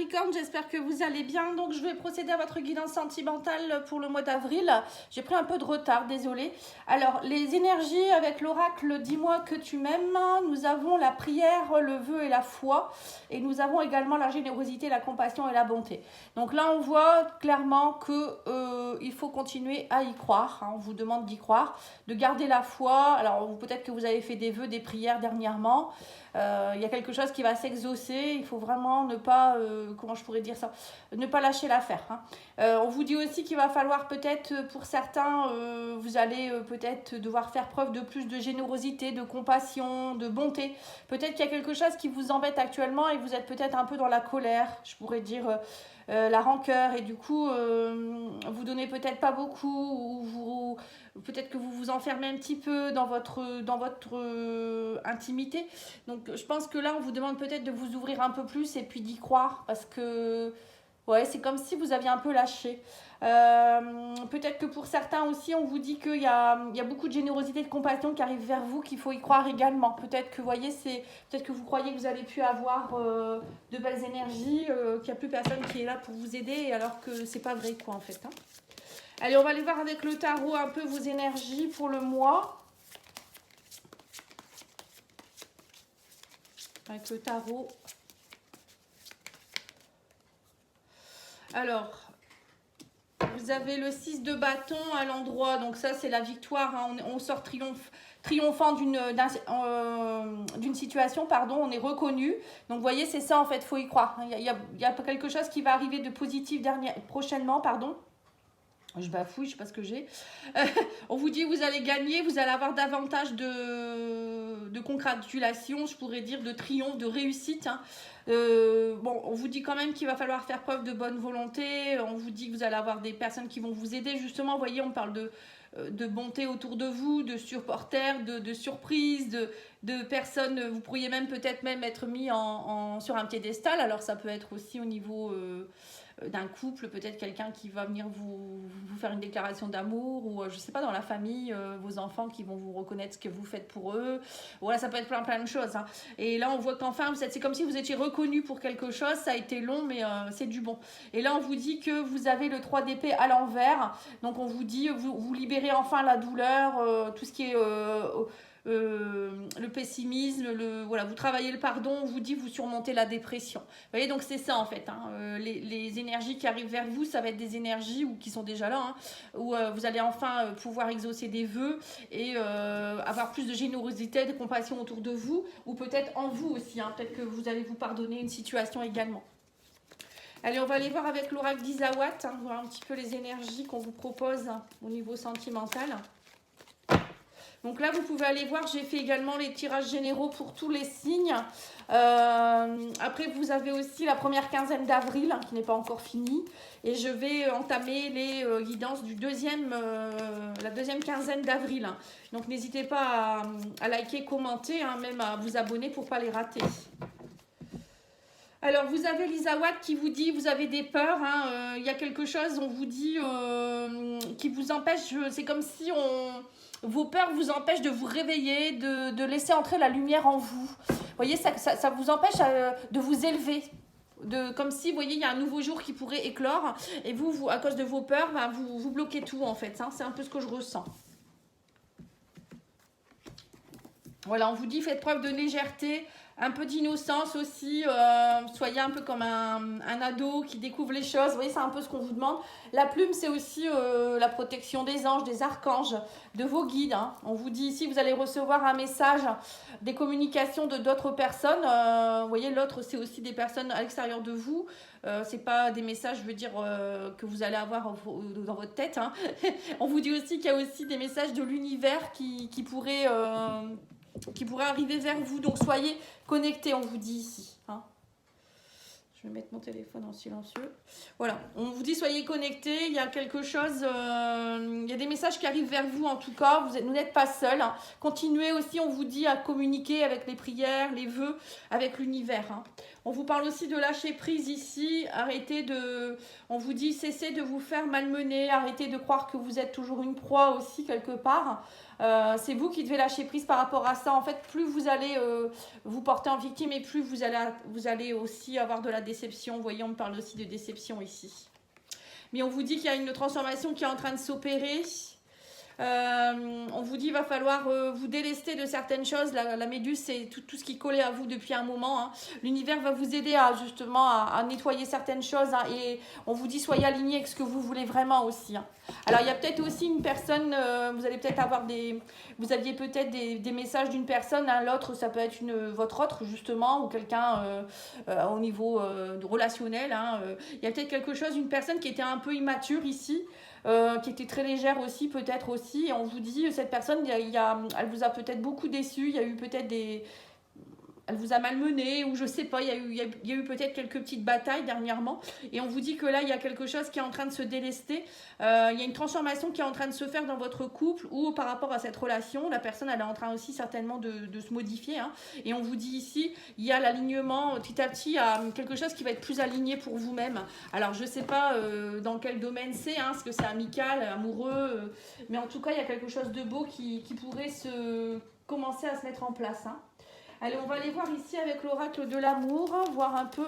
Capricorne, j'espère que vous allez bien. Donc je vais procéder à votre guidance sentimentale pour le mois d'avril. J'ai pris un peu de retard, désolée. Alors les énergies avec l'oracle dis-moi que tu m'aimes. Nous avons la prière, le vœu et la foi. Et nous avons également la générosité, la compassion et la bonté. Donc là on voit clairement que il faut continuer à y croire. On vous demande d'y croire, de garder la foi. Alors peut-être que vous avez fait des vœux, des prières dernièrement. Il y a quelque chose qui va s'exaucer. Il faut vraiment ne pas, comment je pourrais dire ça, ne pas lâcher l'affaire. On vous dit aussi qu'il va falloir peut-être pour certains, vous allez peut-être devoir faire preuve de plus de générosité, de compassion, de bonté. Peut-être qu'il y a quelque chose qui vous embête actuellement et vous êtes peut-être un peu dans la colère, je pourrais dire la rancœur, et du coup vous donnez peut-être pas beaucoup, ou peut-être que vous vous enfermez un petit peu dans votre intimité. Donc je pense que là on vous demande peut-être de vous ouvrir un peu plus et puis d'y croire, parce que ouais, c'est comme si vous aviez un peu lâché. Peut-être que pour certains aussi, on vous dit qu'il y a beaucoup de générosité, de compassion qui arrive vers vous, qu'il faut y croire également. Peut-être que, voyez, peut-être que vous croyez que vous avez pu avoir de belles énergies, qu'il n'y a plus personne qui est là pour vous aider, alors que c'est pas vrai, quoi, en fait. Allez, on va aller voir avec le tarot un peu vos énergies pour le mois. Avec le tarot. Alors, vous avez le 6 de bâton à l'endroit, donc ça c'est la victoire, on sort triomphant d'une situation, pardon, on est reconnu. Donc vous voyez, c'est ça en fait, il faut y croire. Il y a quelque chose qui va arriver de positif prochainement, pardon. Je bafouille, je sais pas ce que j'ai. On vous dit vous allez gagner, vous allez avoir davantage de congratulations, je pourrais dire, de triomphe, de réussite. Bon, on vous dit quand même qu'il va falloir faire preuve de bonne volonté. On vous dit que vous allez avoir des personnes qui vont vous aider. Justement, vous voyez, on parle de bonté autour de vous, de supporters, de surprises, de personnes. Vous pourriez même peut-être même être mis sur un piédestal. Alors ça peut être aussi au niveau d'un couple, peut-être quelqu'un qui va venir vous faire une déclaration d'amour, ou je sais pas, dans la famille, vos enfants qui vont vous reconnaître ce que vous faites pour eux. Voilà, ça peut être plein de choses. Et là on voit qu'enfin c'est comme si vous étiez reconnu pour quelque chose. Ça a été long, mais c'est du bon. Et là on vous dit que vous avez le 3 d'épée à l'envers. Donc on vous dit vous libérez enfin la douleur, tout ce qui est le pessimisme, voilà, vous travaillez le pardon, on vous dit vous surmontez la dépression. Vous voyez, donc c'est ça en fait. Les énergies qui arrivent vers vous, ça va être des énergies ou qui sont déjà là, où vous allez enfin pouvoir exaucer des vœux et avoir plus de générosité, de compassion autour de vous, ou peut-être en vous aussi. Peut-être que vous allez vous pardonner une situation également. Allez, on va aller voir avec l'oracle d'Isawat, voir un petit peu les énergies qu'on vous propose au niveau sentimental. Donc là, vous pouvez aller voir, j'ai fait également les tirages généraux pour tous les signes. Après, vous avez aussi la première quinzaine d'avril, qui n'est pas encore finie. Et je vais entamer les guidances la deuxième quinzaine d'avril. Donc n'hésitez pas à liker, commenter, même à vous abonner pour ne pas les rater. Alors, vous avez l'Isawat qui vous dit, vous avez des peurs, il y a quelque chose, on vous dit, qui vous empêche, c'est comme si vos peurs vous empêchent de vous réveiller, de laisser entrer la lumière en vous. Vous voyez, ça vous empêche de vous élever. Comme si, vous voyez, il y a un nouveau jour qui pourrait éclore, et vous à cause de vos peurs, vous bloquez tout en fait. C'est un peu ce que je ressens. Voilà, on vous dit, faites preuve de légèreté, un peu d'innocence aussi, soyez un peu comme un ado qui découvre les choses. Vous voyez, c'est un peu ce qu'on vous demande. La plume, c'est aussi la protection des anges, des archanges, de vos guides. On vous dit ici, vous allez recevoir un message, des communications de d'autres personnes. Vous voyez, l'autre, c'est aussi des personnes à l'extérieur de vous. C'est pas des messages, je veux dire, que vous allez avoir dans votre tête. On vous dit aussi qu'il y a aussi des messages de l'univers qui pourraient arriver vers vous. Donc soyez connectés, on vous dit ici. Je vais mettre mon téléphone en silencieux. Voilà, on vous dit soyez connectés. Il y a quelque chose, il y a des messages qui arrivent vers vous en tout cas. Vous n'êtes pas seul. Hein. Continuez aussi, on vous dit, à communiquer avec les prières, les vœux, avec l'univers. Hein. On vous parle aussi de lâcher prise ici. Arrêtez de... On vous dit, cessez de vous faire malmener. Arrêtez de croire que vous êtes toujours une proie aussi quelque part. C'est vous qui devez lâcher prise par rapport à ça. En fait, plus vous allez vous porter en victime et plus vous allez aussi avoir de la déception. Vous voyez, on me parle aussi de déception ici. Mais on vous dit qu'il y a une transformation qui est en train de s'opérer. On vous dit qu'il va falloir vous délester de certaines choses. La méduse, c'est tout ce qui collait à vous depuis un moment. Hein. L'univers va vous aider justement à nettoyer certaines choses. Hein, et on vous dit soyez alignés avec ce que vous voulez vraiment aussi. Hein. Alors, il y a peut-être aussi une personne, vous allez peut-être avoir vous aviez peut-être des messages d'une personne. Hein, l'autre, ça peut être votre autre justement, ou quelqu'un au niveau relationnel. Hein, il y a peut-être quelque chose, une personne qui était un peu immature ici. Qui était très légère aussi, peut-être aussi. Et on vous dit, cette personne, elle vous a peut-être beaucoup déçu. Il y a eu peut-être elle vous a malmené, ou je sais pas, il y a eu peut-être quelques petites batailles dernièrement. Et on vous dit que là, il y a quelque chose qui est en train de se délester. Il y a une transformation qui est en train de se faire dans votre couple ou par rapport à cette relation. La personne, elle est en train aussi certainement de se modifier. Hein. Et on vous dit ici, il y a l'alignement petit à petit, à quelque chose qui va être plus aligné pour vous-même. Alors, je sais pas dans quel domaine c'est, hein, est-ce que c'est amical, amoureux, mais en tout cas, il y a quelque chose de beau qui pourrait commencer à se mettre en place. Hein. Allez, on va aller voir ici avec l'oracle de l'amour, voir un peu.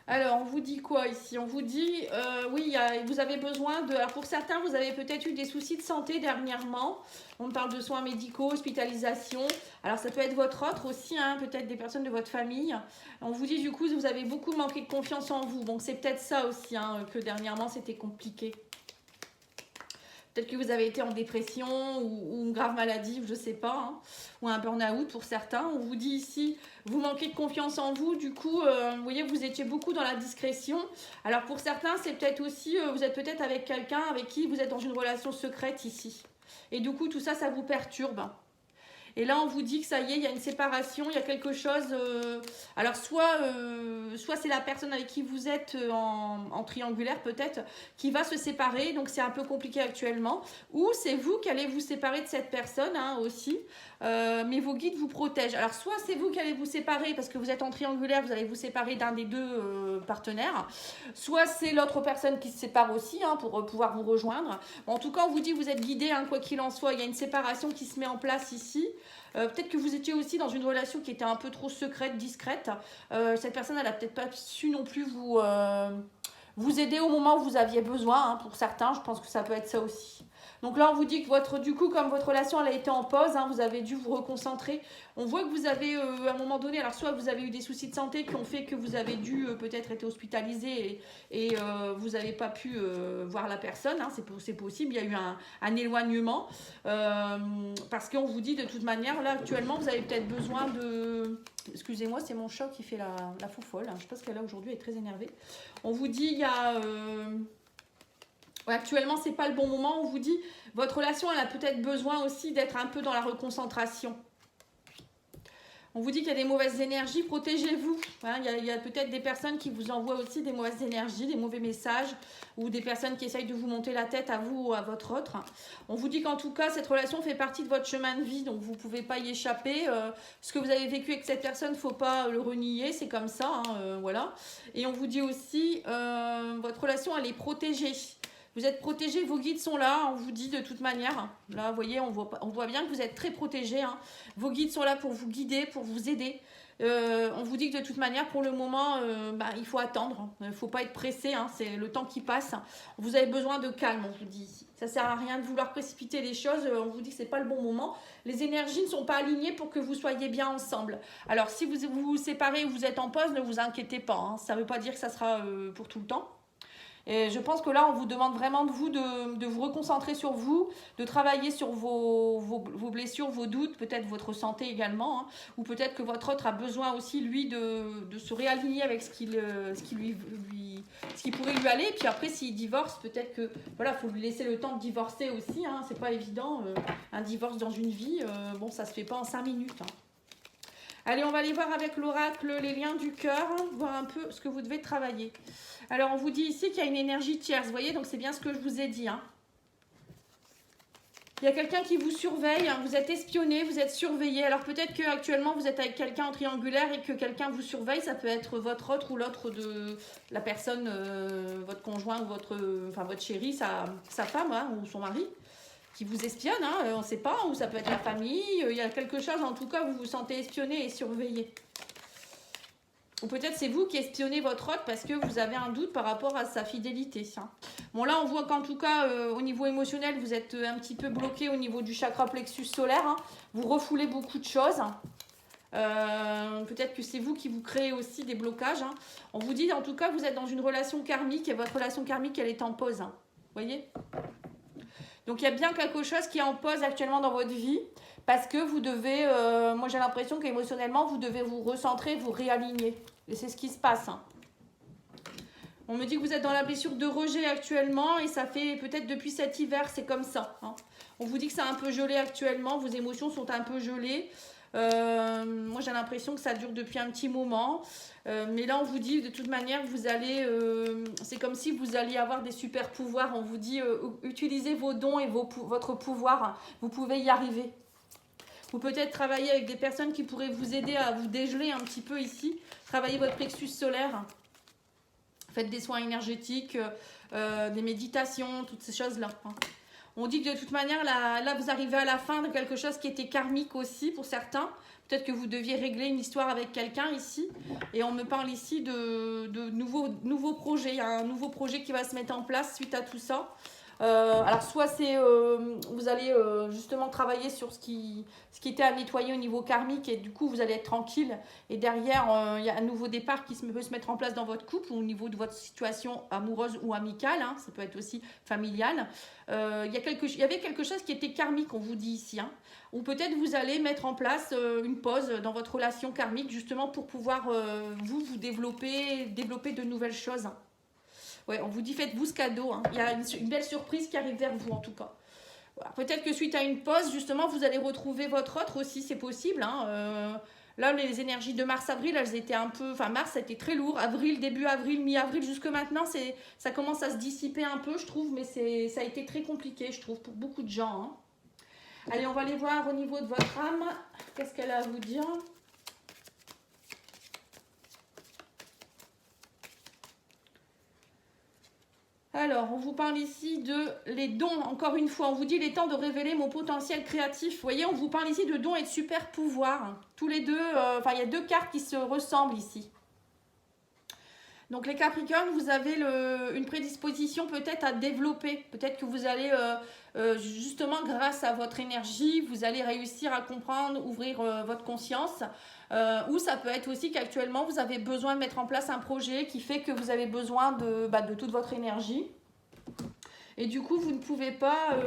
Alors, on vous dit quoi ici? On vous dit, oui, vous avez besoin de... Alors, pour certains, vous avez peut-être eu des soucis de santé dernièrement. On parle de soins médicaux, hospitalisation. Alors, ça peut être votre autre aussi, hein, peut-être des personnes de votre famille. On vous dit, du coup, vous avez beaucoup manqué de confiance en vous. Donc, c'est peut-être ça aussi, hein, que dernièrement, c'était compliqué. Peut-être que vous avez été en dépression ou une grave maladie, je ne sais pas, hein, ou un burn-out pour certains. On vous dit ici, vous manquez de confiance en vous, du coup, vous voyez, vous étiez beaucoup dans la discrétion. Alors pour certains, c'est peut-être aussi, vous êtes peut-être avec quelqu'un avec qui vous êtes dans une relation secrète ici. Et du coup, tout ça, ça vous perturbe. Et là, on vous dit que ça y est, il y a une séparation, il y a quelque chose... alors, soit c'est la personne avec qui vous êtes en triangulaire, peut-être, qui va se séparer. Donc, c'est un peu compliqué actuellement. Ou c'est vous qui allez vous séparer de cette personne, hein, aussi. Mais vos guides vous protègent. Alors, soit c'est vous qui allez vous séparer parce que vous êtes en triangulaire, vous allez vous séparer d'un des deux partenaires. Soit c'est l'autre personne qui se sépare aussi, hein, pour pouvoir vous rejoindre. Bon, en tout cas, on vous dit que vous êtes guidé, hein, quoi qu'il en soit. Il y a une séparation qui se met en place ici. Peut-être que vous étiez aussi dans une relation qui était un peu trop secrète, discrète. Cette personne, elle n'a peut-être pas su non plus vous aider au moment où vous aviez besoin. Hein, pour certains, je pense que ça peut être ça aussi. Donc là, on vous dit que du coup, comme votre relation elle a été en pause, hein, vous avez dû vous reconcentrer. On voit que vous avez, à un moment donné, alors soit vous avez eu des soucis de santé qui ont fait que vous avez dû peut-être être hospitalisé et vous n'avez pas pu voir la personne. Hein, c'est possible, il y a eu un éloignement. Parce qu'on vous dit de toute manière, là, actuellement, vous avez peut-être besoin de... Excusez-moi, c'est mon chat qui fait la faux-folle. Hein, je ne sais pas ce qu'elle a aujourd'hui, elle est très énervée. On vous dit, il y a... actuellement, c'est pas le bon moment. On vous dit, votre relation, elle a peut-être besoin aussi d'être un peu dans la reconcentration. On vous dit qu'il y a des mauvaises énergies, protégez-vous. Hein, il y a peut-être des personnes qui vous envoient aussi des mauvaises énergies, des mauvais messages, ou des personnes qui essayent de vous monter la tête à vous ou à votre autre. On vous dit qu'en tout cas, cette relation fait partie de votre chemin de vie, donc vous ne pouvez pas y échapper. Ce que vous avez vécu avec cette personne, il ne faut pas le renier, c'est comme ça. Hein, voilà. Et on vous dit aussi, votre relation, elle est protégée. Vous êtes protégés, vos guides sont là, on vous dit de toute manière. Là, vous voyez, on voit bien que vous êtes très protégés. Hein. Vos guides sont là pour vous guider, pour vous aider. On vous dit que de toute manière, pour le moment, il faut attendre. Il ne faut pas être pressé, hein. C'est le temps qui passe. Vous avez besoin de calme, on vous dit ici. Ça ne sert à rien de vouloir précipiter les choses. On vous dit que ce n'est pas le bon moment. Les énergies ne sont pas alignées pour que vous soyez bien ensemble. Alors, si vous vous séparez ou vous êtes en pause, ne vous inquiétez pas. Hein. Ça ne veut pas dire que ça sera pour tout le temps. Et je pense que là, on vous demande vraiment de vous reconcentrer sur vous, de travailler sur vos blessures, vos doutes, peut-être votre santé également, hein, ou peut-être que votre autre a besoin aussi, lui, de se réaligner avec ce qui pourrait lui aller. Et puis après, s'il divorce, peut-être que voilà, faut lui laisser le temps de divorcer aussi. Hein, c'est pas évident, un divorce dans une vie, bon, ça se fait pas en 5 minutes. Hein. Allez, on va aller voir avec l'oracle les liens du cœur, voir un peu ce que vous devez travailler. Alors, on vous dit ici qu'il y a une énergie tierce, vous voyez, donc c'est bien ce que je vous ai dit. Hein. Il y a quelqu'un qui vous surveille, hein, vous êtes espionné, vous êtes surveillé. Alors peut-être qu'actuellement vous êtes avec quelqu'un en triangulaire et que quelqu'un vous surveille, ça peut être votre autre ou l'autre de la personne, votre conjoint ou votre chéri, sa femme hein, ou son mari, qui vous espionne, hein, on ne sait pas, ou ça peut être la famille, il y a quelque chose, en tout cas vous vous sentez espionné et surveillé. Ou peut-être c'est vous qui espionnez votre hôte parce que vous avez un doute par rapport à sa fidélité. Hein. Bon là on voit qu'en tout cas au niveau émotionnel vous êtes un petit peu bloqué au niveau du chakra plexus solaire. Hein. Vous refoulez beaucoup de choses. Peut-être que c'est vous qui vous créez aussi des blocages. Hein. On vous dit en tout cas vous êtes dans une relation karmique et votre relation karmique elle est en pause. Hein. Vous voyez ? Donc il y a bien quelque chose qui est en pause actuellement dans votre vie. Parce que vous devez, moi j'ai l'impression qu'émotionnellement vous devez vous recentrer, vous réaligner. Et c'est ce qui se passe. Hein. On me dit que vous êtes dans la blessure de rejet actuellement et ça fait peut-être depuis cet hiver, c'est comme ça. Hein. On vous dit que c'est un peu gelé actuellement, vos émotions sont un peu gelées. Moi j'ai l'impression que ça dure depuis un petit moment. Mais là on vous dit de toute manière vous allez, c'est comme si vous alliez avoir des super pouvoirs. On vous dit utilisez vos dons et votre pouvoir, hein. Vous pouvez y arriver. Ou peut-être travailler avec des personnes qui pourraient vous aider à vous dégeler un petit peu ici. Travailler votre plexus solaire. Faites des soins énergétiques, des méditations, toutes ces choses-là. Hein. On dit que de toute manière, là, vous arrivez à la fin de quelque chose qui était karmique aussi pour certains. Peut-être que vous deviez régler une histoire avec quelqu'un ici. Et on me parle ici de nouveaux projets. Il y a un nouveau projet qui va se mettre en place suite à tout ça. Alors soit c'est vous allez justement travailler sur ce qui était à nettoyer au niveau karmique et du coup vous allez être tranquille et derrière il y a un nouveau départ qui peut se mettre en place dans votre couple ou au niveau de votre situation amoureuse ou amicale, hein, ça peut être aussi familial. Il y avait quelque chose qui était karmique, on vous dit ici, hein, ou peut-être vous allez mettre en place une pause dans votre relation karmique justement pour pouvoir vous développer de nouvelles choses. Hein. Ouais, on vous dit faites-vous ce cadeau. Hein. Il y a une belle surprise qui arrive vers vous en tout cas. Voilà. Peut-être que suite à une pause, justement, vous allez retrouver votre autre aussi, c'est possible. Hein. Là, les énergies de mars-avril, elles étaient un peu... Enfin, mars, ça a été très lourd. Avril, début avril, mi-avril, jusque maintenant, ça commence à se dissiper un peu, je trouve. Mais ça a été très compliqué, je trouve, pour beaucoup de gens. Hein. Allez, on va aller voir au niveau de votre âme. Qu'est-ce qu'elle a à vous dire ? Alors, on vous parle ici de les dons, encore une fois, on vous dit il est temps de révéler mon potentiel créatif. Vous voyez, on vous parle ici de dons et de super pouvoirs. Tous les deux, il y a deux cartes qui se ressemblent ici. Donc les Capricornes, vous avez une prédisposition peut-être à développer. Peut-être que vous allez, justement grâce à votre énergie, vous allez réussir à comprendre, ouvrir votre conscience. Ou ça peut être aussi qu'actuellement, vous avez besoin de mettre en place un projet qui fait que vous avez besoin de toute votre énergie. Et du coup, vous ne pouvez pas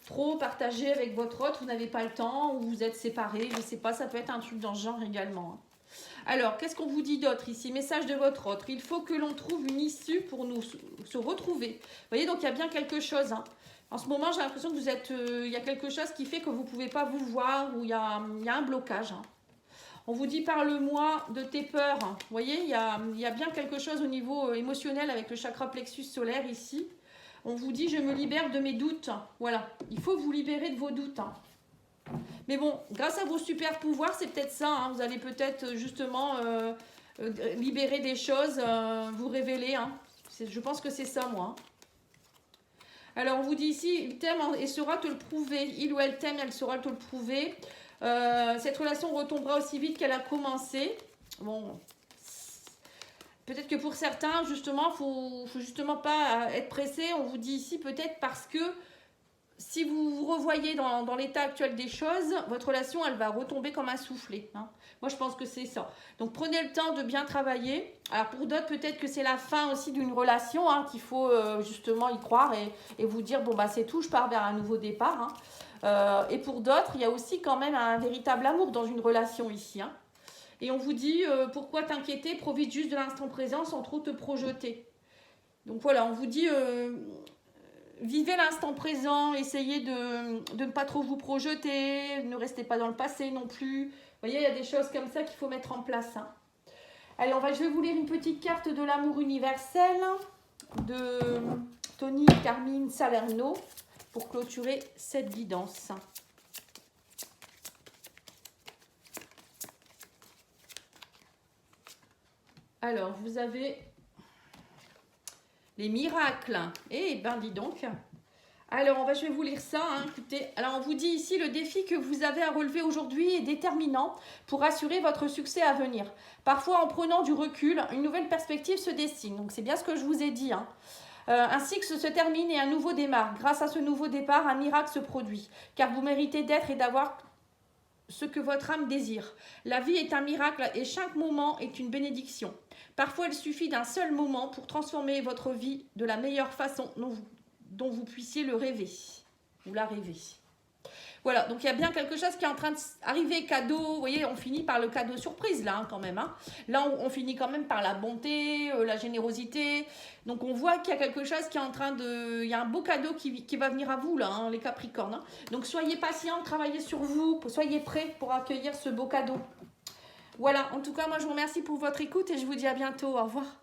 trop partager avec votre autre, vous n'avez pas le temps, ou vous êtes séparés, je ne sais pas, ça peut être un truc dans ce genre également. Alors, qu'est-ce qu'on vous dit d'autre ici? Message de votre autre. Il faut que l'on trouve une issue pour nous se retrouver. Vous voyez, donc il y a bien quelque chose. Hein. En ce moment, j'ai l'impression que vous êtes, il y a quelque chose qui fait que vous ne pouvez pas vous voir, ou il y a un blocage. Hein. On vous dit parle-moi de tes peurs. Vous voyez, il y a bien quelque chose au niveau émotionnel avec le chakra plexus solaire ici. On vous dit je me libère de mes doutes. Voilà, il faut vous libérer de vos doutes. Hein. Mais bon, grâce à vos super pouvoirs, c'est peut-être ça. Hein. Vous allez peut-être justement libérer des choses, vous révéler. Hein. Je pense que c'est ça, moi. Alors, on vous dit ici, il t'aime et saura te le prouver. Il ou elle t'aime, elle saura te le prouver. Cette relation retombera aussi vite qu'elle a commencé. Bon, peut-être que pour certains, justement, faut justement pas être pressé. On vous dit ici peut-être parce que si vous vous revoyez dans l'état actuel des choses, votre relation, elle va retomber comme un soufflet. Hein. Moi, je pense que c'est ça. Donc, prenez le temps de bien travailler. Alors, pour d'autres, peut-être que c'est la fin aussi d'une relation, hein, qu'il faut justement y croire et vous dire, bon, bah, c'est tout, je pars vers un nouveau départ. Hein. Et pour d'autres, il y a aussi quand même un véritable amour dans une relation ici. Hein. Et on vous dit, pourquoi t'inquiéter, profite juste de l'instant présent sans trop te projeter. Donc, voilà, on vous dit... vivez l'instant présent, essayez de ne pas trop vous projeter, ne restez pas dans le passé non plus. voyez, il y a des choses comme ça qu'il faut mettre en place. Hein. Allez, je vais vous lire une petite carte de l'amour universel de Tony Carmine Salerno pour clôturer cette guidance. Alors, vous avez les miracles. Eh ben, dis donc. Alors, je vais vous lire ça. Hein. Écoutez, alors on vous dit ici, le défi que vous avez à relever aujourd'hui est déterminant pour assurer votre succès à venir. Parfois, en prenant du recul, une nouvelle perspective se dessine. Donc, c'est bien ce que je vous ai dit. Hein. Un cycle se termine et un nouveau démarre. Grâce à ce nouveau départ, un miracle se produit. Car vous méritez d'être et d'avoir ce que votre âme désire. La vie est un miracle et chaque moment est une bénédiction. Parfois, il suffit d'un seul moment pour transformer votre vie de la meilleure façon dont vous puissiez le rêver ou la rêver. Voilà, donc il y a bien quelque chose qui est en train d'arriver, cadeau. Vous voyez, on finit par le cadeau surprise là, hein, quand même. Hein. Là, on finit quand même par la bonté, la générosité. Donc on voit qu'il y a quelque chose qui est en train de... Il y a un beau cadeau qui va venir à vous là, hein, les Capricornes. Hein. Donc soyez patients, travaillez sur vous, soyez prêts pour accueillir ce beau cadeau. Voilà, en tout cas, moi je vous remercie pour votre écoute et je vous dis à bientôt. Au revoir.